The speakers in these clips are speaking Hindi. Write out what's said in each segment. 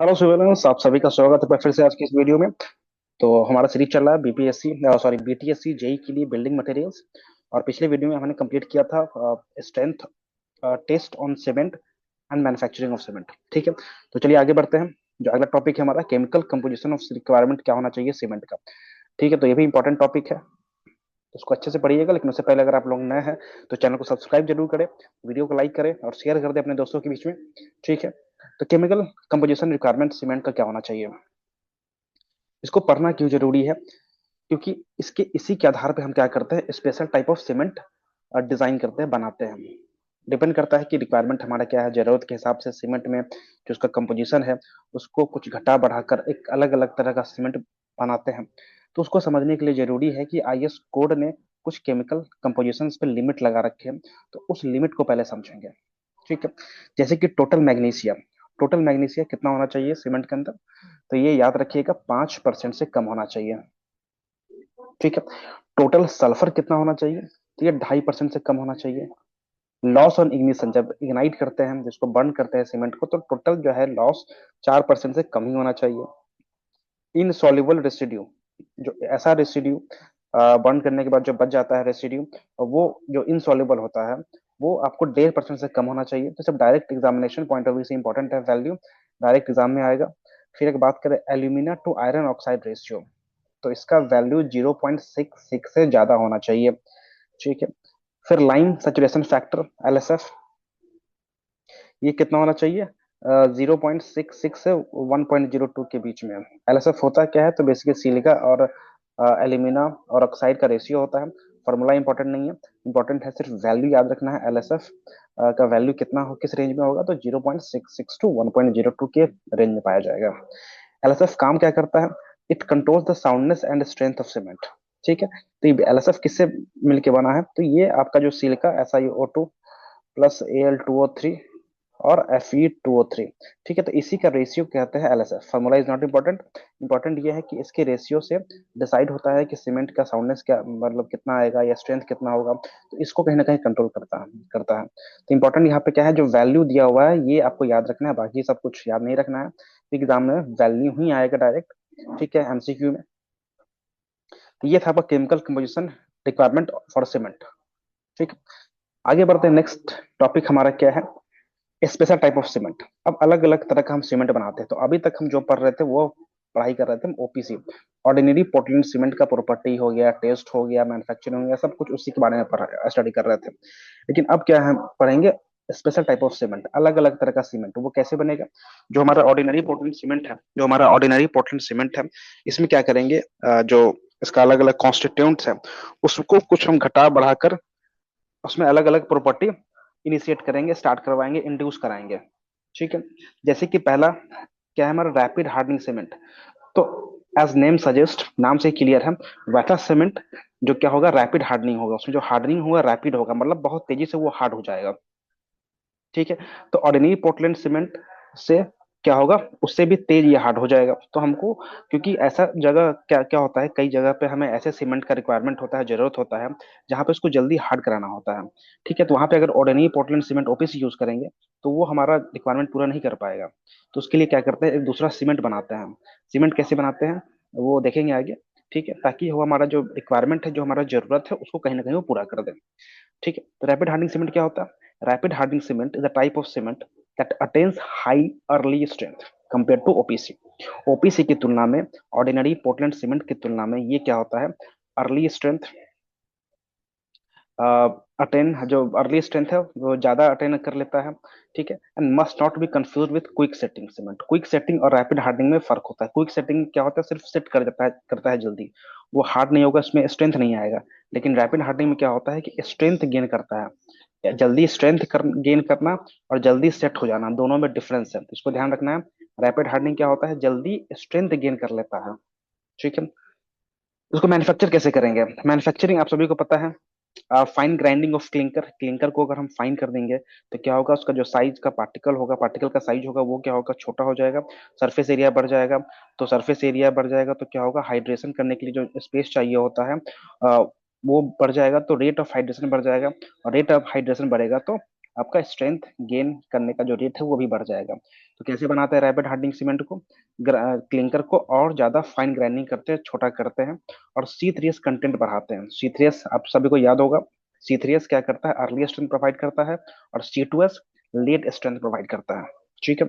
हेलो स्टूडेंट्स, आप सभी का स्वागत है फिर से आज की इस वीडियो में। तो हमारा सीरीज चल रहा है बीपीएससी सॉरी बीटीएससी जेई के लिए बिल्डिंग मटेरियल्स। और पिछले वीडियो में हमने कंप्लीट किया था strength test on cement and manufacturing of cement. ठीक है, तो चलिए आगे बढ़ते हैं। जो अगला टॉपिक है हमारा केमिकल कंपोजिशन ऑफ रिक्वायरमेंट, क्या होना चाहिए सीमेंट का। ठीक है, तो ये भी इंपॉर्टेंट टॉपिक है, तो उसको अच्छे से पढ़िएगा। लेकिन उससे पहले अगर आप लोग नए हैं तो चैनल को सब्सक्राइब जरूर करें, वीडियो को लाइक करें और शेयर कर दें अपने दोस्तों के बीच में। ठीक है, तो केमिकल कंपोजिशन रिक्वायरमेंट सीमेंट का क्या होना चाहिए, इसको पढ़ना क्यों जरूरी है। क्योंकि इसके इसी के आधार पे हम क्या करते हैं, special type of cement design करते हैं, बनाते हैं। डिपेंड करता है कि रिक्वायरमेंट हमारा क्या है, जरूरत के हिसाब से सीमेंट में जो उसका कंपोजिशन है उसको कुछ घटा बढ़ाकर एक अलग अलग तरह का सीमेंट बनाते हैं। तो उसको समझने के लिए जरूरी है कि आईएस कोड ने कुछ केमिकल कंपोजिशन पे लिमिट लगा रखे हैं, तो उस लिमिट को पहले समझेंगे। ठीक है, जैसे कि टोटल मैग्नीशिया कितना होना चाहिए सीमेंट के अंदर, तो ये याद रखिएगा 5% से कम होना चाहिए। ठीक है, टोटल सल्फर कितना होना चाहिए, तो ये 2.5% से कम होना चाहिए। लॉस ऑन इग्निशन, जब इग्नाइट करते हैं जिसको बर्न करते हैं सीमेंट को, तो टोटल जो है लॉस 4% से कम ही होना चाहिए। इनसॉल्युबल रेसिड्यू, जो ऐसा रेसिड्यू बर्न करने के बाद जो बच जाता है रेसिड्यू, वो जो इनसॉल्युबल होता है वो आपको 1.5% से कम होना चाहिए। तो सब direct examination point of view से इंपॉर्टेंट है वैल्यू, डायरेक्ट एग्जाम में आएगा। फिर एक बात करें alumina to iron oxide ratio, तो इसका वैल्यू 0.66 से ज्यादा होना चाहिए। ठीक है, फिर लाइम सेचुरेशन फैक्टर एलएसएफ, ये कितना होना चाहिए, 0.66 से 1.02 के बीच में। एलएसएफ होता क्या है, तो बेसिकली सिलिका और एल्यूमिना और ऑक्साइड का रेशियो होता है। फॉर्मूला इंपॉर्टेंट नहीं है, इंपॉर्टेंट है सिर्फ वैल्यू याद रखना है। एलएसएफ का वैल्यू कितना हो, किस रेंज में होगा, तो 0.66 टू 1.02 के रेंज में पाया जाएगा। एलएसएफ काम क्या करता है, it controls the soundness and strength of cement. ठीक है, तो ये एलएसएफ किससे मिलके बना है, तो ये आपका जो सिलिका SiO2 प्लस Al2O3 और Fe2O3। ठीक है, तो इसी का रेशियो कहते हैं LSF. Formula is not important, important ये है कि इसके रेशियो से डिसाइड होता है कि सीमेंट का साउंडनेस क्या मतलब कितना आएगा या स्ट्रेंथ कितना होगा। तो इसको कहीं ना कहीं कंट्रोल करता है। तो इंपॉर्टेंट यहाँ पे क्या है, जो वैल्यू दिया हुआ है ये आपको याद रखना है, बाकी सब कुछ याद नहीं रखना है। एग्जाम में वैल्यू ही आएगा डायरेक्ट। ठीक है, एमसीक्यू में। तो ये था आपका chemical composition requirement for cement. ठीक है, आगे बढ़ते हैं। नेक्स्ट टॉपिक हमारा क्या है, स्पेशल टाइप ऑफ सीमेंट। अब अलग अलग तरह का हम सीमेंट बनाते हैं, तो अभी तक हम जो पढ़ रहे थे वो पढ़ाई कर रहे थे हम ओपीसी, ऑर्डिनरी पोर्टलैंड सीमेंट का प्रॉपर्टी हो गया, टेस्ट हो गया, मैन्युफैक्चरिंग हो गया, सब कुछ उसी के बारे में स्टडी कर रहे थे। लेकिन अब क्या है, पढ़ेंगे स्पेशल टाइप ऑफ सीमेंट, अलग अलग तरह का सीमेंट वो कैसे बनेगा। जो हमारा ऑर्डिनरी पोर्टलैंड सीमेंट है, इसमें क्या करेंगे, जो इसका अलग अलग कॉन्स्टिट्यूंट्स है उसको कुछ हम घटा बढ़ाकर उसमें अलग अलग प्रॉपर्टी इनिशिएट करेंगे, स्टार्ट करवाएंगे, इंड्यूस कराएंगे। ठीक है, जैसे कि पहला क्या है हमारा रैपिड हार्डनिंग सीमेंट। तो एज नेम सजेस्ट, नाम से क्लियर है, वैसा सीमेंट जो क्या होगा, रैपिड हार्डनिंग होगा, उसमें जो हार्डनिंग होगा रैपिड होगा, मतलब बहुत तेजी से वो हार्ड हो जाएगा। ठीक है, तो ऑर्डिनरी पोर्टलैंड सीमेंट से क्या होगा, उससे भी तेज ये हार्ड हो जाएगा। तो हमको, क्योंकि ऐसा जगह क्या क्या होता है, कई जगह पे हमें ऐसे सीमेंट का रिक्वायरमेंट होता है, जरूरत होता है जहाँ पे उसको जल्दी हार्ड कराना होता है। ठीक है, तो वहां पे अगर ordinary Portland cement OPC use करेंगे तो वो हमारा रिक्वायरमेंट पूरा नहीं कर पाएगा। तो उसके लिए क्या करते हैं, एक दूसरा सीमेंट बनाते हैं। सीमेंट कैसे बनाते हैं वो देखेंगे आगे। ठीक है, ताकि वो हमारा जो रिक्वायरमेंट है, जो हमारा जरूरत है, उसको कहीं ना कहीं वो पूरा कर दे। ठीक है, तो रैपिड हार्डनिंग सीमेंट क्या होता है, rapid hardening cement is a type of cement that attains high early strength compare to OPC. OPC की तुलना में, ऑर्डिनरी पोर्टलैंड सीमेंट की तुलना में ये क्या होता है, अर्ली स्ट्रेंथ अटेन, जो अर्ली स्ट्रेंथ है वो ज्यादा अटेन कर लेता है। ठीक है, and must not be confuse with quick setting cement. Quick setting और रैपिड हार्डनिंग में फर्क होता है। क्विक सेटिंग क्या होता है, सिर्फ सेट कर देता है, करता है जल्दी, वो हार्ड नहीं होगा, इसमें स्ट्रेंथ नहीं आएगा। लेकिन रैपिड हार्डनिंग में क्या होता है कि स्ट्रेंथ गेन करता है, जल्दी गेन करना और जल्दी सेट हो जाना, दोनों में डिफरेंस है, तो इसको ध्यान रखना है। रैपिड हार्डनिंग क्या होता है, जल्दी स्ट्रेंथ गेन कर लेता है। ठीक है, उसको मैन्युफैक्चर कैसे करेंगे, मैन्युफैक्चरिंग आप सभी को पता है, fine grinding of clinker. Clinker को अगर हम फाइन कर देंगे तो क्या होगा, उसका जो साइज का पार्टिकल होगा, पार्टिकल का साइज होगा वो क्या होगा, छोटा हो जाएगा, सरफेस एरिया बढ़ जाएगा। तो सरफेस एरिया बढ़ जाएगा तो क्या होगा, हाइड्रेशन करने के लिए जो स्पेस चाहिए होता है वो बढ़ जाएगा, तो रेट ऑफ हाइड्रेशन बढ़ जाएगा। और रेट ऑफ हाइड्रेशन बढ़ेगा तो आपका स्ट्रेंथ गेन करने का जो रेट है वो भी बढ़ जाएगा। तो कैसे बनाते हैं रैपिड हार्डनिंग सीमेंट को? क्लिंकर को और ज्यादा फाइन ग्राइंडिंग करते हैं, छोटा करते हैं, और C3S कंटेंट बढ़ाते हैं। C3S आप सभी को याद होगा, C3S क्या करता है? अर्ली स्ट्रेंथ प्रोवाइड करता है, और C2S लेट स्ट्रेंथ प्रोवाइड करता है। ठीक है।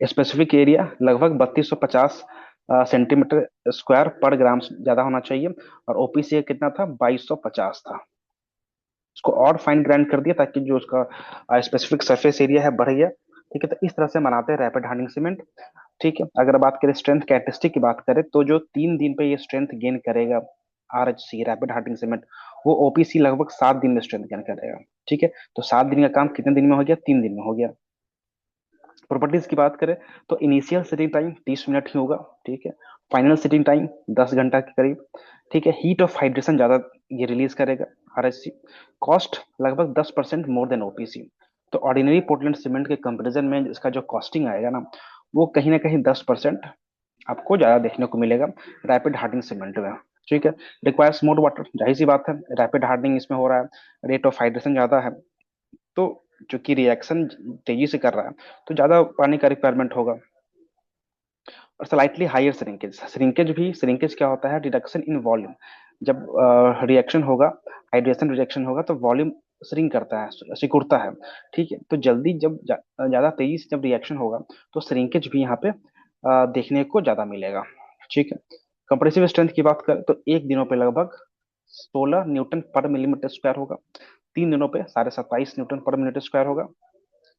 स्पेसिफिक एरिया लगभग 3250 सेंटीमीटर स्क्वायर पर ग्राम ज्यादा होना चाहिए, और ओपीसी का कितना था? 2250 था। उसको और फाइन ग्राइंड कर दिया ताकि जो उसका स्पेसिफिक सरफेस एरिया है बढ़ गया। ठीक है, तो इस तरह से बनाते हैं रैपिड हार्डनिंग सीमेंट। ठीक है, अगर बात करें स्ट्रेंथ कैरेक्टरिस्टिक की बात करें, तो जो 3 दिन पे ये स्ट्रेंथ गेन करेगा, RHC रैपिड हार्डनिंग सीमेंट, वो ओपीसी लगभग 7 दिन में स्ट्रेंथ गेन करेगा। ठीक है, तो 7 दिन का काम कितने दिन में हो गया? 3 दिन में हो गया। प्रॉपर्टीज की बात करें तो इनिशियल सेटिंग टाइम 30 मिनट ही होगा। ठीक है, फाइनल सेटिंग टाइम 10 घंटा के करीब। ठीक है, हीट ऑफ हाइड्रेशन ज्यादा ये रिलीज करेगा RHC। कॉस्ट लगभग 10% मोर देन ओपीसी। तो ऑर्डिनरी पोर्टलैंड सीमेंट के कंपेरिजन में इसका जो कॉस्टिंग आएगा ना, वो कहीं ना कहीं 10% आपको ज्यादा देखने को मिलेगा रैपिड हार्डनिंग सीमेंट में। ठीक है, रिक्वायर्स मोर वाटर, जाहिर सी बात है, रैपिड हार्डनिंग इसमें हो रहा है, रेट ऑफ हाइड्रेशन ज्यादा है, तो चूंकि रिएक्शन तेजी से कर रहा है तो ज्यादा पानी का रिक्वायरमेंट होगा। और स्लाइटली हायर श्रिंकेज, श्रिंकेज क्या होता है? Reduction in volume. जब रिएक्शन होगा, हाइड्रेशन रिएक्शन होगा, तो वॉल्यूम श्रिंक करता है, सिकुड़ता है। ठीक है, तो जल्दी जब ज्यादा तेजी से जब रिएक्शन होगा, तो श्रिंकेज भी यहाँ पे देखने को ज्यादा मिलेगा। ठीक है, कंप्रेसिव स्ट्रेंथ की बात करें तो एक दिनों पे लगभग 16 न्यूटन पर मिलीमीटर स्क्वायर होगा, 3 दिनों पे 27.5 न्यूटन पर मिनट स्क्वायर होगा।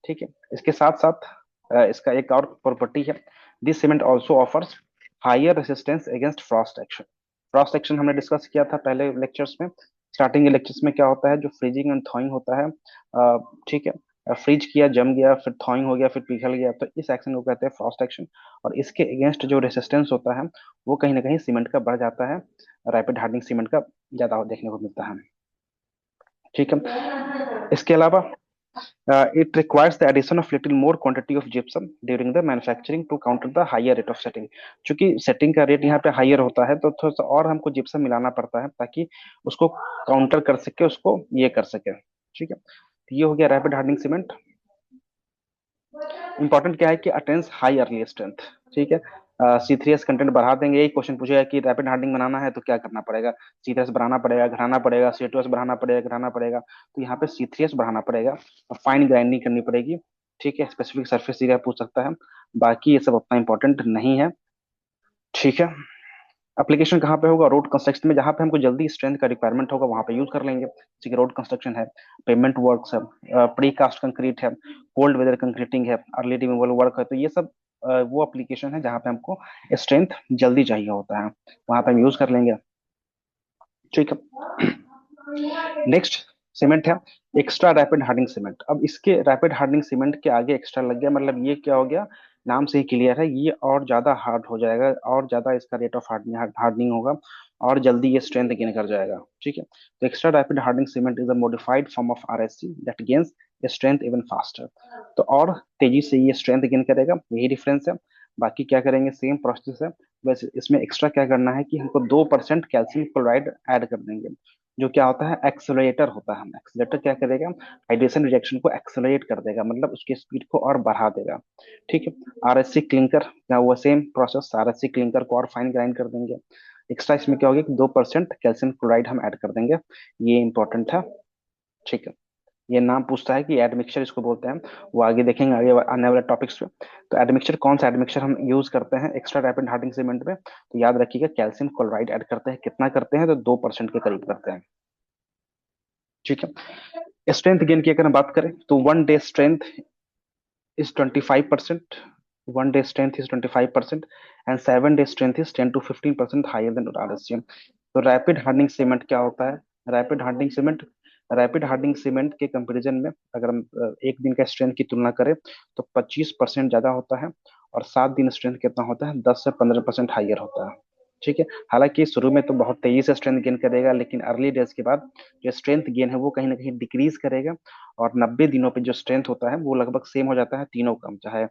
ठीक है, इसके साथ साथ इसका एक और प्रॉपर्टी है, this cement also offers higher resistance against frost action. Frost action हमने डिस्कस किया था पहले लेक्चर्स में। स्टार्टिंग के लेक्चर्स में क्या होता है? जो फ्रीजिंग एंड थॉइंग होता है, ठीक है, फ्रीज किया, जम गया, फिर थॉइंग हो गया, फिर पिघल गया, तो इस एक्शन को कहते हैं फ्रॉस्ट एक्शन। और इसके अगेंस्ट जो रेसिस्टेंस होता है वो कहीं ना कहीं सीमेंट का बढ़ जाता है, रैपिड हार्डनिंग सीमेंट का ज्यादा देखने को मिलता है। ठीक है, इसके अलावा it requires the addition of little more quantity of gypsum during the manufacturing to counter the higher rate of setting। चूंकि सेटिंग का रेट यहाँ पे हायर होता है, तो थोड़ा सा और हमको जिप्सम मिलाना पड़ता है ताकि उसको काउंटर कर सके, उसको ये कर सके। ठीक है, तो ये हो गया रैपिड हार्डनिंग सीमेंट। इंपॉर्टेंट क्या है कि अटेंस हाई अर्ली स्ट्रेंथ। ठीक है, C3S कंटेंट बढ़ा देंगे। यही क्वेश्चन पूछेगा कि रैपिड हार्डनिंग बनाना है तो क्या करना पड़ेगा? C3S बढ़ाना पड़ेगा, घटाना पड़ेगा, C2S बढ़ाना पड़ेगा, घटाना पड़ेगा। तो यहाँ पे C3S बढ़ाना पड़ेगा और फाइन ग्राइंडिंग करनी पड़ेगी। ठीक है, स्पेसिफिक सरफेस एरिया पूछ सकता है, बाकी ये सब उतना इंपॉर्टेंट नहीं है। ठीक है, एप्लीकेशन कहाँ पे होगा? रोड कंस्ट्रक्शन में, जहाँ पे हमको जल्दी स्ट्रेंथ का रिक्वायरमेंट होगा वहां पे यूज कर लेंगे। जैसे कि रोड कंस्ट्रक्शन है, पेमेंट वर्क्स है, प्री कास्ट कंक्रीट है, कोल्ड वेदर कंक्रीटिंग है, अर्ली रिमूवल वर्क है, तो ये सब वो एप्लीकेशन है जहाँ पे हमको स्ट्रेंथ जल्दी चाहिए होता है, वहां पे हम यूज कर लेंगे। ठीक है, नेक्स्ट सीमेंट है एक्स्ट्रा रैपिड हार्डनिंग सीमेंट। अब इसके रैपिड हार्डनिंग सीमेंट के आगे एक्स्ट्रा लग गया, मतलब ये क्या हो गया? नाम से ही क्लियर है, ये और ज्यादा हार्ड हो जाएगा, और ज्यादा इसका रेट ऑफ हार्डनिंग होगा, और जल्दी ये स्ट्रेंथ गेन कर जाएगा। ठीक है, तो extra rapid hardening cement is a modified form of RHC that gains strength even faster. तो और तेजी से ये स्ट्रेंथ गेन करेगा, यही डिफरेंस है। बाकी क्या करेंगे? सेम प्रोसेस है, बस इसमें एक्स्ट्रा क्या करना है कि हमको 2% कैल्शियम क्लोराइड ऐड कर देंगे, जो क्या होता है? एक्सेलरेटर होता है। एक्सेलरेटर क्या करेगा? हाइड्रेशन रिएक्शन को एक्सेलरेट कर देगा, मतलब उसकी स्पीड को और बढ़ा देगा। ठीक है, RHC क्लिंकर क्या हुआ? सेम प्रोसेस, RHC क्लिंकर को और फाइन ग्राइंड कर देंगे। एक्स्ट्रा इसमें क्या होगा कि 2% कैल्शियम क्लोराइड हम ऐड कर देंगे, ये इंपॉर्टेंट है। ठीक है, ये नाम पूछता है कि एडमिक्सचर इसको बोलते हैं, वो आगे देखेंगे, आगे आने वाले टॉपिक्स पे। तो एडमिक्सचर, कौन सा एडमिक्सचर हम यूज करते हैं एक्स्ट्रा रैपिड हार्डनिंग सीमेंट में? तो याद रखिएगा, कैल्शियम क्लोराइड ऐड करते हैं। कितना करते हैं? तो 2% के करीब करते हैं। ठीक है, स्ट्रेंथ गेन की अगर हम बात करें तो 1 day strength is 25%, 1 day strength is 25%, and 7 day strength is 10 to 15% higher than RHCM। तो रैपिड हार्डनिंग सीमेंट क्या होता है? Rapid hardening cement, rapid hardening cement के कंपैरिजन में अगर हम एक दिन का स्ट्रेंथ की तुलना करें तो 25% ज्यादा होता है, और 7 दिन स्ट्रेंथ कितना होता है? 10 से 15% हाइयर होता है। ठीक है, हालांकि शुरू में तो बहुत तेजी से स्ट्रेंथ गेन करेगा, लेकिन अर्ली डेज के बाद जो स्ट्रेंथ गेन है वो कहीं ना कहीं डिक्रीज करेगा, और 90 दिनों पे जो स्ट्रेंथ होता है वो लगभग सेम हो जाता है तीनों का, चाहे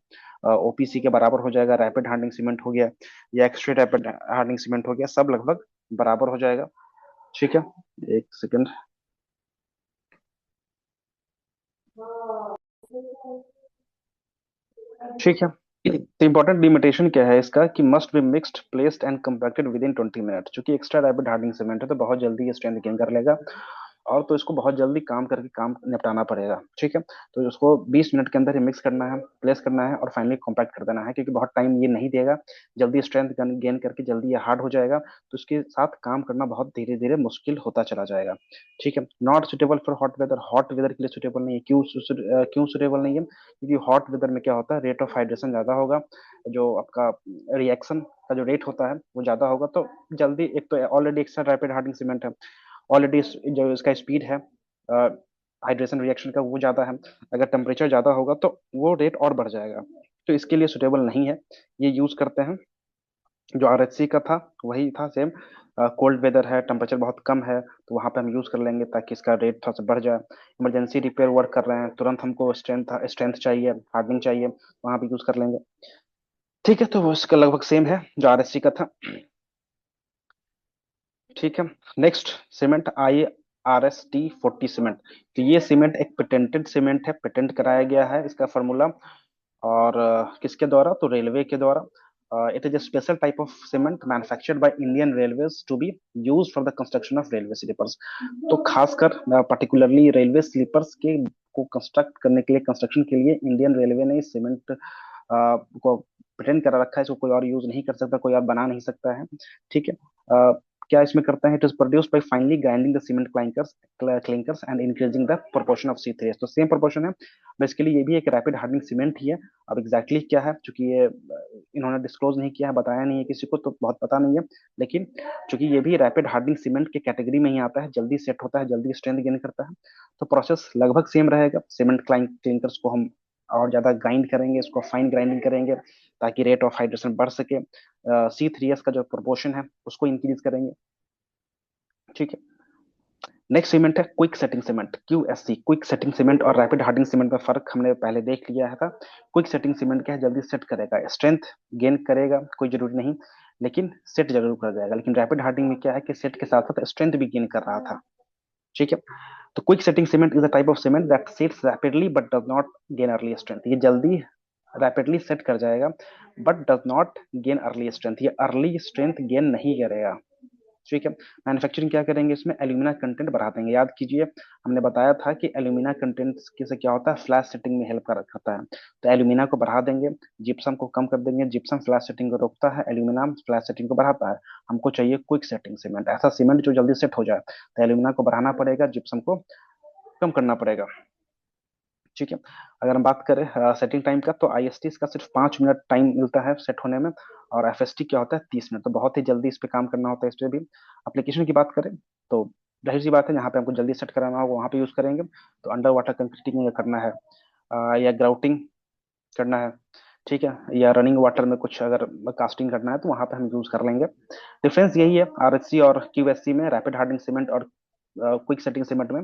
ओपीसी के बराबर हो जाएगा, रैपिड हार्डनिंग सीमेंट हो गया या एक्स्ट्रा रैपिड हार्डनिंग सीमेंट हो गया, सब लगभग बराबर हो जाएगा। ठीक है, एक सेकंड। ठीक है। तो इंपॉर्टेंट डिमिटेशन क्या है इसका कि must be mixed placed and compacted with in 20 minute. चूंकि एक्स्ट्रा रैपिड हार्डनिंग सीमेंट है तो बहुत जल्दी ये स्ट्रेंथ गेन कर लेगा, और तो इसको बहुत जल्दी काम करके काम निपटाना पड़ेगा। ठीक है, तो इसको 20 मिनट के अंदर ही मिक्स करना है, प्लेस करना है और फाइनली कॉम्पैक्ट कर देना है, क्योंकि बहुत टाइम ये नहीं देगा। जल्दी स्ट्रेंथ गेन करके जल्दी ये हार्ड हो जाएगा, तो इसके साथ काम करना बहुत धीरे धीरे मुश्किल होता चला जाएगा। ठीक है, not suitable for hot weather. Hot weather के लिए सुटेबल नहीं है। क्यों सुटेबल नहीं है? क्योंकि हॉट वेदर में क्या होता है, रेट ऑफ हाइड्रेशन ज्यादा होगा, जो आपका रिएक्शन का जो रेट होता है वो ज्यादा होगा। तो जल्दी, एक तो already extra rapid hardening cement है, ऑलरेडी जो इसका स्पीड है हाइड्रेशन रिएक्शन का वो ज्यादा है, अगर टेम्परेचर ज्यादा होगा तो वो रेट और बढ़ जाएगा। तो इसके लिए सुटेबल नहीं है। ये यूज करते हैं जो आरएचसी का था वही था सेम। कोल्ड वेदर है, टेम्परेचर बहुत कम है, तो वहां पे हम यूज कर लेंगे ताकि इसका रेट थोड़ा सा बढ़ जाए। इमरजेंसी रिपेयर वर्क कर रहे हैं, तुरंत हमको स्ट्रेंथ स्ट्रेंथ चाहिए, हार्डनिंग चाहिए, वहां पे यूज कर लेंगे। ठीक है, तो वो इसका लगभग सेम है जो आरएचसी का था। ठीक है। नेक्स्ट सीमेंट आई RST40 सीमेंट। तो ये सीमेंट एक पेटेंटेड सीमेंट है, पेटेंट कराया गया है इसका फार्मूला। और किसके द्वारा? तो रेलवे के द्वारा। It is a special type of cement manufactured by Indian railways to be used for the construction of railway sleepers. तो खासकर पर्टिकुलरली रेलवे स्लीपर्स के को कंस्ट्रक्ट करने के लिए, कंस्ट्रक्शन के लिए इंडियन रेलवे ने इस सीमेंट को पेटेंट करा रखा है। इसको कोई और यूज नहीं कर सकता, कोई और बना नहीं सकता है। ठीक है। क्या इसमें करता है? It is produced by finally grinding the cement clinkers and increasing the proportion of C3H। तो सेम प्रोपोर्शन है बेसिकली, ये भी एक रैपिड हार्डनिंग सीमेंट ही है। अब एग्जैक्टली क्या है, चूंकि ये इन्होंने डिस्क्लोज नहीं किया है, बताया नहीं है किसी को, तो बहुत पता नहीं है। लेकिन चूंकि ये भी रैपिड हार्डनिंग सीमेंट के कैटेगरी में ही आता है, जल्दी सेट होता है, जल्दी स्ट्रेंथ गेन करता है, तो प्रोसेस लगभग सेम रहेगा। सीमेंट क्लिंकर्स को हम और ज्यादा ग्राइंड करेंगे, इसको फाइन ग्राइंडिंग करेंगे ताकि रेट ऑफ हाइड्रेशन बढ़ सके। C3H का जो प्रोपोर्शन है उसको इंक्रीज करेंगे। ठीक है। नेक्स्ट सीमेंट है quick setting cement, QSC। Quick setting cement और रैपिड हार्डनिंग सीमेंट में फर्क हमने पहले देख लिया है था। क्विक सेटिंग सीमेंट क्या है, जल्दी सेट करेगा, स्ट्रेंथ गेन करेगा कोई जरूरी नहीं, लेकिन सेट जरूर कर जाएगा। लेकिन रैपिड हार्डनिंग में क्या है कि सेट के साथ साथ स्ट्रेंथ भी गेन कर रहा था। ठीक है। तो quick setting cement is a type of cement that sets rapidly but does not gain early strength. ये जल्दी रैपिडली सेट कर जाएगा but does not gain early strength, ये अर्ली स्ट्रेंथ गेन नहीं करेगा। ठीक है। मैन्युफैक्चरिंग क्या करेंगे, इसमें एल्यूमिना कंटेंट बढ़ा देंगे। याद कीजिए, हमने बताया था कि एल्यूमिना कंटेंट से क्या होता है, फ्लैश सेटिंग में हेल्प करता है। तो एल्यूमिना को बढ़ा देंगे, जिप्सम को कम कर देंगे। जिप्सम फ्लैश सेटिंग को रोकता है, एल्यूमिना फ्लैश सेटिंग को बढ़ाता है। हमको चाहिए क्विक सेटिंग सीमेंट, ऐसा सीमेंट जो जल्दी सेट हो जाए। तो एल्यूमिना को बढ़ाना पड़ेगा, जिप्सम को कम करना पड़ेगा। ठीक है। अगर हम बात करें सेटिंग टाइम का, तो IST का सिर्फ 5 मिनट टाइम मिलता है सेट होने में, और FST क्या होता है 30 मिनट। तो बहुत ही जल्दी इस पे काम करना होता है। इस पे भी एप्लीकेशन की बात करें तो जाहिर सी बात है, जहाँ पे हमको जल्दी सेट कराना होगा वहाँ पे यूज करेंगे। तो अंडर वाटर कंक्रीटिंग करना है, या ग्राउटिंग करना है, ठीक है, या रनिंग वाटर में कुछ अगर कास्टिंग करना है तो वहां पे हम यूज कर लेंगे। डिफरेंस यही है RSC और QSC में, रैपिड हार्डनिंग सीमेंट और क्विक सेटिंग सीमेंट में।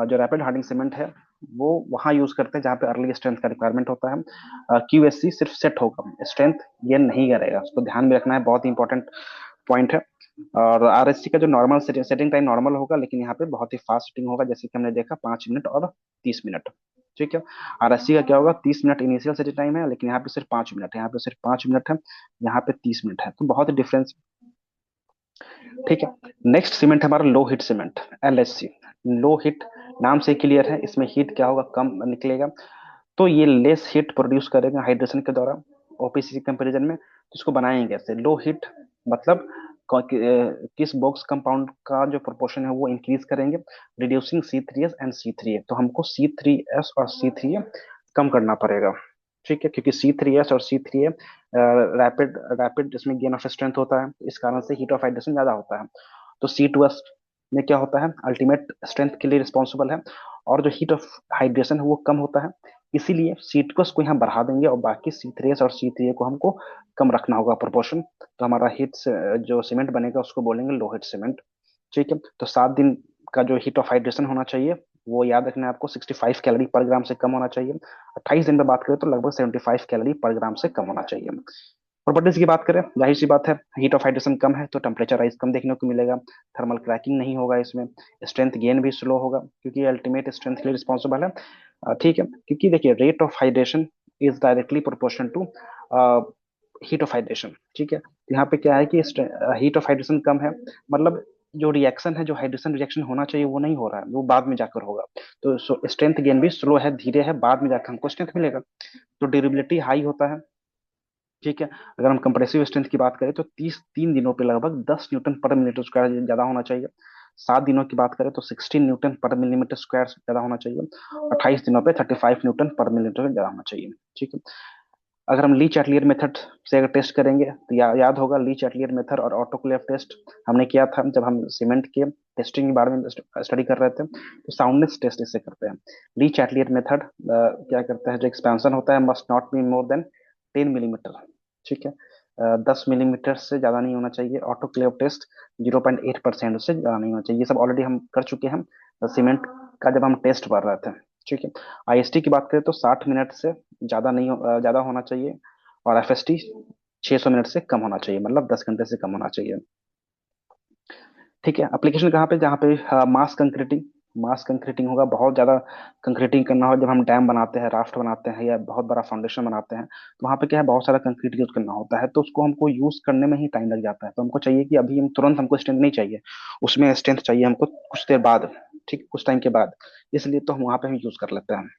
जो रैपिड हार्डनिंग सीमेंट है वो वहां यूज करते हैं जहाँ पे अर्ली स्ट्रेंथ का रिक्वायरमेंट होता है। QSC सिर्फ सेट होगा, स्ट्रेंथ गेन नहीं करेगा, उसको ध्यान में रखना है, बहुत ही इंपॉर्टेंट पॉइंट है। और RSC का जो नॉर्मल सेटिंग टाइम नॉर्मल होगा, लेकिन यहाँ पे बहुत ही फास्ट सेटिंग होगा, जैसे कि हमने देखा 5 मिनट और 30 मिनट। ठीक है। RSC का क्या होगा, 30 मिनट इनिशियल सेटिंग टाइम है, लेकिन यहाँ पे सिर्फ 5 मिनट है, यहाँ पे सिर्फ 5 मिनट है, यहाँ पे 30 मिनट है, तो बहुत ही डिफरेंस। ठीक है। नेक्स्ट सीमेंट है हमारा लो हिट सीमेंट, LHC। लो हिट नाम से क्लियर है, इसमें हीट क्या होगा, कम निकलेगा। तो ये लेस हीट प्रोड्यूस करेगा हाइड्रेशन के द्वारा OPC कंपैरिजन में। तो इसको बनाएंगे कैसे? लो हीट मतलब किस बॉक्स कंपाउंड का जो प्रोपोर्शन है वो इंक्रीज करेंगे, रिड्यूसिंग C3H एंड C3A। तो हमको C3S और C3A कम करना पड़ेगा। ठीक है, क्योंकि C3S और C3A रैपिड रैपिड इसमें गेन ऑफ स्ट्रेंथ होता है, इस कारण से हीट ऑफ हाइड्रेशन ज्यादा होता है। तो C2S में क्या होता है, अल्टीमेट स्ट्रेंथ के लिए रिस्पॉन्सिबल है, और जो हीट ऑफ हाइड्रेशन है वो कम होता है। इसीलिए C2S को यहाँ बढ़ा देंगे और बाकी C3S और C3A को हमको कम रखना होगा प्रोपोर्शन। तो हमारा हीट जो सीमेंट बनेगा उसको बोलेंगे लो हीट सीमेंट। ठीक है। तो 7 दिन का जो हीट ऑफ हाइड्रेशन होना चाहिए वो याद रखना है आपको, 65 कैलोरी पर ग्राम से कम होना चाहिए। 28 दिन में बात करें तो लगभग 75 कैलोरी पर ग्राम से कम होना चाहिए। प्रॉपर्टीज की बात करें, जाहिर सी बात है हीट ऑफ हाइड्रेशन कम है तो टेम्परेचर राइज कम देखने को मिलेगा, थर्मल क्रैकिंग नहीं होगा इसमें, स्ट्रेंथ गेन भी स्लो होगा क्योंकि अल्टीमेट स्ट्रेंथ के लिए रिस्पॉन्सिबल है। ठीक है, क्योंकि देखिए rate of hydration is directly proportional to heat of hydration. ठीक है, तो यहाँ पे क्या है कि हीट ऑफ हाइड्रेशन कम है, मतलब जो रिएक्शन है, जो हाइड्रेशन रिएक्शन होना चाहिए वो नहीं हो रहा है, वो बाद में जाकर होगा। तो स्ट्रेंथ गेन भी स्लो है, धीरे है, बाद में जाकर हमको स्ट्रेंथ मिलेगा। तो ड्यूरेबिलिटी हाई होता है। ठीक है, अगर हम कंप्रेसिव स्ट्रेंथ की बात करें तो 3 दिनों पे लगभग 10 न्यूटन पर मिलीमीटर स्क्वायर ज्यादा होना चाहिए। 7 दिनों की बात करें तो 16 न्यूटन पर मिलीमीटर स्क्वायर ज्यादा होना चाहिए। 28 दिनों पे 35 न्यूटन पर मिलीमीटर ज्यादा होना चाहिए। ठीक है, अगर हम ली चैटलियर मेथड से अगर टेस्ट करेंगे तो याद होगा ली चैटलियर मेथड और ऑटोक्लेव टेस्ट हमने किया था जब हम सीमेंट के टेस्टिंग के बारे में स्टडी कर रहे थे, तो साउंडनेस टेस्ट इससे करते हैं। ली चैटलियर मेथड क्या करता है, जो एक्सपेंशन होता है must not be more than 10 millimetre. ठीक है, 10 मिलीमीटर से ज्यादा नहीं होना चाहिए। ऑटोक्लेव टेस्ट 0.8% से ज्यादा नहीं होना चाहिए। ये सब ऑलरेडी हम कर चुके हैं सीमेंट का जब हम टेस्ट भर रहे थे। ठीक है, आईएसटी की बात करें तो 60 मिनट से ज्यादा नहीं ज्यादा होना चाहिए, और एफएसटी 600 मिनट से कम होना चाहिए, मतलब 10 घंटे से कम होना चाहिए। ठीक है, एप्लीकेशन कहाँ पे, जहाँ पे मास कंक्रीटिंग, मास कंक्रीटिंग होगा, बहुत ज्यादा कंक्रीटिंग करना हो, जब हम डैम बनाते हैं, राफ्ट बनाते हैं या बहुत बड़ा फाउंडेशन बनाते हैं, तो वहाँ पे क्या है बहुत सारा कंक्रीट यूज करना होता है, तो उसको हमको यूज करने में ही टाइम लग जाता है। तो हमको चाहिए कि अभी हम तुरंत, हमको स्ट्रेंथ नहीं चाहिए, उसमें स्ट्रेंथ चाहिए हमको कुछ देर बाद, ठीक, कुछ टाइम के बाद, इसलिए तो हम वहाँ पे हम यूज कर लेते हैं।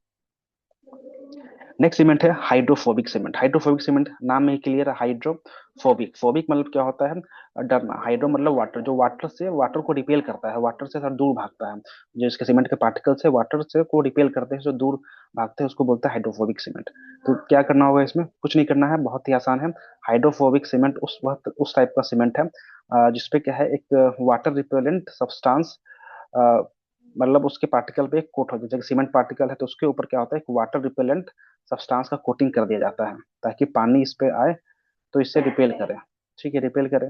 नेक्स्ट सीमेंट है हाइड्रोफोबिक सीमेंट। हाइड्रोफोबिक सीमेंट नाम में ही क्लियर है, हाइड्रोफोबिक, फोबिक मतलब क्या होता है, डरना। हाइड्रो मतलब वाटर, जो वाटर से वाटर को रिपेल करता है, वाटर से थोड़ा दूर भागता है। जो इसके सीमेंट के पार्टिकल्स है वाटर से को रिपेल करते हैं, जो दूर भागते हैं, उसको बोलते हैं हाइड्रोफोबिक सीमेंट। तो क्या करना होगा इसमें, कुछ नहीं करना है, बहुत ही आसान है। हाइड्रोफोबिक सीमेंट उस वक्त उस टाइप का सीमेंट है जिसपे क्या है, एक वाटर रिपेलेंट सब्सटेंस, मतलब उसके पार्टिकल पे एक कोट हो जाए, जैसे सीमेंट पार्टिकल है तो उसके ऊपर क्या होता है, एक वाटर रिपेलेंट सब्सटेंस का कोटिंग कर दिया जाता है, ताकि पानी इस पे आए तो इससे रिपेल करे। ठीक है, रिपेल करे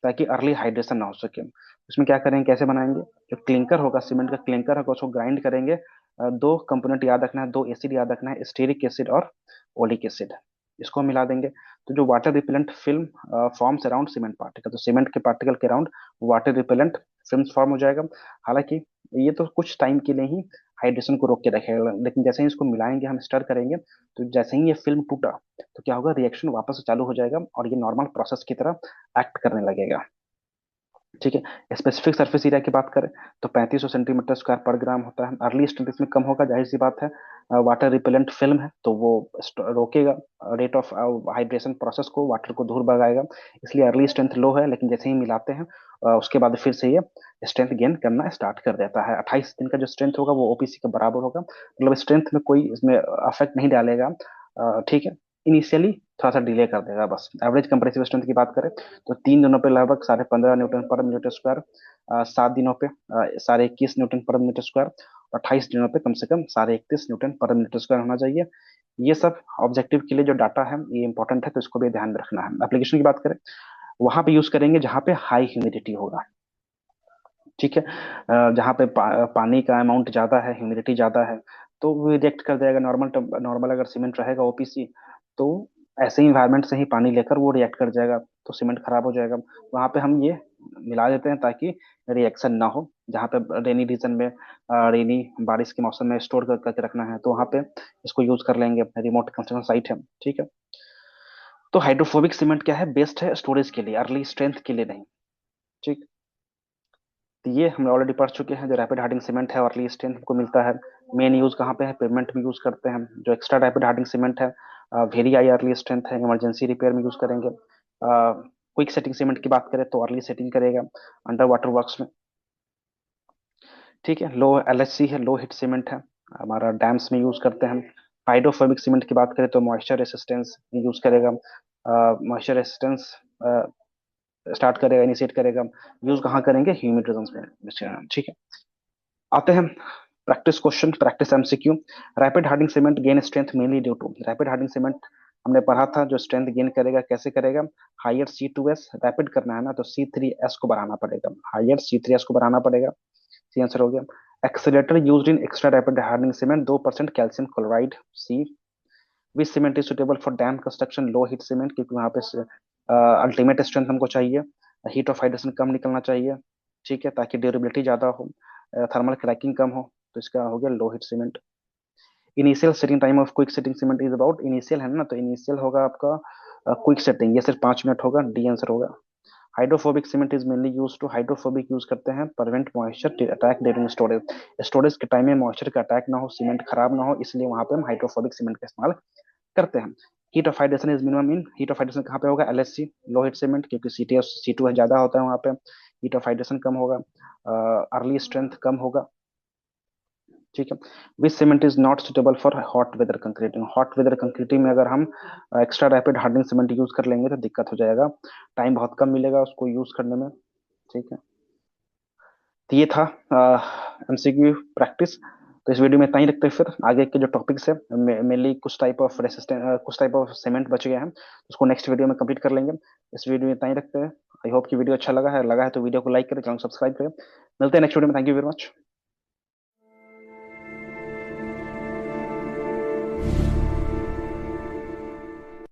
ताकि अर्ली हाइड्रेशन ना हो सके। इसमें क्या करेंगे, कैसे बनाएंगे, जो क्लिंकर होगा, सीमेंट का क्लिंकर होगा, उसको ग्राइंड करेंगे। दो कंपोनेंट याद रखना है, दो एसिड याद रखना है, स्टेरिक एसिड और ओलिक एसिड। इसको मिला देंगे तो जो water repellent film forms around cement particle, तो सीमेंट के पार्टिकल के around water repellent film form हो जाएगा। हालांकि ये तो कुछ टाइम के लिए ही हाइड्रेशन को रोक के रखेगा, लेकिन जैसे ही इसको मिलाएंगे, हम स्टर करेंगे, तो जैसे ही ये फिल्म टूटा तो क्या होगा, रिएक्शन वापस से चालू हो जाएगा और ये नॉर्मल प्रोसेस की तरह एक्ट करने लगेगा। ठीक है, स्पेसिफिक सरफेस एरिया की बात करें तो 3500 सेंटीमीटर स्क्वायर पर ग्राम होता है। अर्ली स्ट्रेंथ इसमें कम होगा, जाहिर सी बात है, वाटर रिपेलेंट फिल्म है तो वो रोकेगा रेट ऑफ हाइड्रेशन प्रोसेस को, वाटर को दूर भगाएगा, इसलिए अर्ली स्ट्रेंथ लो है। लेकिन जैसे ही मिलाते हैं उसके बाद फिर से ये स्ट्रेंथ गेन करना स्टार्ट कर देता है। 28 दिन का जो स्ट्रेंथ होगा वो ओपीसी के बराबर होगा, मतलब स्ट्रेंथ में कोई इसमें अफेक्ट नहीं डालेगा। ठीक है, इनिशियली थोड़ा सा डिले कर देगा बस। एवरेज कंप्रेसिव स्ट्रेंथ की बात करें तो 3 दिनों पे लगभग 15.5 न्यूटन पर मीटर स्क्वायर, 7 दिनों पे 21.5 न्यूटन पर मीटर स्क्वायर, 28 दिनों पे कम से कम 31.5 न्यूटन पर मीटर स्क्वायर होना चाहिए। ये सब ऑब्जेक्टिव के लिए जो डाटा है ये इंपॉर्टेंट है, तो इसको भी ध्यान में रखना है। एप्लीकेशन की बात करें, वहां पे यूज करेंगे जहां पे हाई ह्यूमिडिटी होगा। ठीक है, जहाँ पे पानी का अमाउंट ज्यादा है, ह्यूमिडिटी ज्यादा है, तो वो रिजेक्ट कर देगा। नॉर्मल नॉर्मल अगर सीमेंट रहेगा ओपीसी, तो ऐसे ही इन्वायरमेंट से ही पानी लेकर वो रिएक्ट कर जाएगा, तो सीमेंट खराब हो जाएगा। वहां पे हम ये मिला देते हैं ताकि रिएक्शन ना हो। जहाँ पे रेनी रीजन में, रेनी बारिश के मौसम में स्टोर करके रखना है, तो वहाँ पे इसको यूज कर लेंगे, रिमोट कंस्ट्रक्शन साइट है। ठीक है, तो हाइड्रोफोबिक सीमेंट क्या है, बेस्ट है स्टोरेज के लिए, अर्ली स्ट्रेंथ के लिए नहीं। ठीक, तो ये हम ऑलरेडी पढ़ चुके हैं, जो रैपिड हार्डिंग सीमेंट है और अर्ली स्ट्रेंथ को मिलता है। मेन यूज कहाँ पे है, पेमेंट में यूज करते हैं। जो एक्स्ट्रा रैपिड हार्डिंग सीमेंट है, वेरी हाई अर्ली स्ट्रेंथ है, इमरजेंसी रिपेयर में यूज करेंगे। क्विक सेटिंग सीमेंट की बात करें तो अर्ली सेटिंग करेगा अंडर वाटर वर्क्स में। ठीक है, लो एलएचसी है, लो हिट सीमेंट है, हमारा डैम्स में यूज करते हैं। हाइड्रोफोबिक सीमेंट की बात करें तो मॉइस्चर रेसिस्टेंस यूज करेगा, मॉइस्चर रेसिस्टेंस स्टार्ट करेगा, इनिशिएट करेगा। यूज कहाँ करेंगे, ह्यूमिड रीजन में। ठीक है, आते हैं practice question, practice MCQ. Rapid hardening cement gain strength mainly due to, rapid hardening cement हमने पढ़ा था, जो स्ट्रेंथ गेन करेगा कैसे करेगा, हायर C2S, रैपिड करना है ना तो C3S को बढ़ाना पड़ेगा, हायर C3S को बढ़ाना पड़ेगा। सी आंसर हो गया। Accelerator used in extra rapid hardening cement 2% calcium chloride, C. Which cement is suitable for dam construction, low heat cement, क्योंकि वहाँ पे अल्टीमेट स्ट्रेंथ हमको चाहिए, हीट ऑफ हाइड्रेशन कम निकलना चाहिए, ठीक है, ताकि ड्यूरेबिलिटी ज़्यादा हो, थर्मल क्रैकिंग कम हो, तो इसका हो गया लो heat cement. Initial setting time of quick setting cement is about, initial है ना, तो इनिशियल होगा आपका क्विक सेटिंग, ये सिर्फ 5 मिनट होगा, डी आंसर होगा। Hydrophobic cement is mainly use to, hydrophobic use करते हैं prevent moisture attack during storage, storage के टाइम में मॉइस्चर का अटैक ना हो, सीमेंट खराब ना हो, इसलिए वहां पे हम हाइड्रोफोबिक सीमेंट का इस्तेमाल करते हैं। Heat of hydration is minimum in, heat of hydration कहाँ पे होगा, एलएचसी, लो हीट सीमेंट, क्योंकि C2 ज्यादा होता है वहाँ पे, हीट ऑफ हाइड्रेशन कम होगा, अर्ली स्ट्रेंथ कम होगा, ठीक है। Which cement is not suitable for hot weather concreting, hot weather concreting में अगर हम extra rapid hardening cement use कर लेंगे तो दिक्कत हो जाएगा, टाइम बहुत कम मिलेगा उसको यूज करने में, ठीक है। तो ये था एमसीक्यू प्रैक्टिस। तो इस वीडियो में इतना ही रखते हैं, फिर आगे के जो टॉपिक्स है मेनली कुछ टाइप ऑफ रेसिस्टेंट, कुछ टाइप ऑफ सीमेंट बच गए हैं, उसको नेक्स्ट वीडियो में कंप्लीट कर लेंगे। इस वीडियो में इतना ही रखते हैं। आई होप कि वीडियो अच्छा लगा है तो वीडियो को लाइक करें, चैनल सब्सक्राइब करें। मिलते हैं नेक्स्ट वीडियो में, थैंक यू वेरी मच।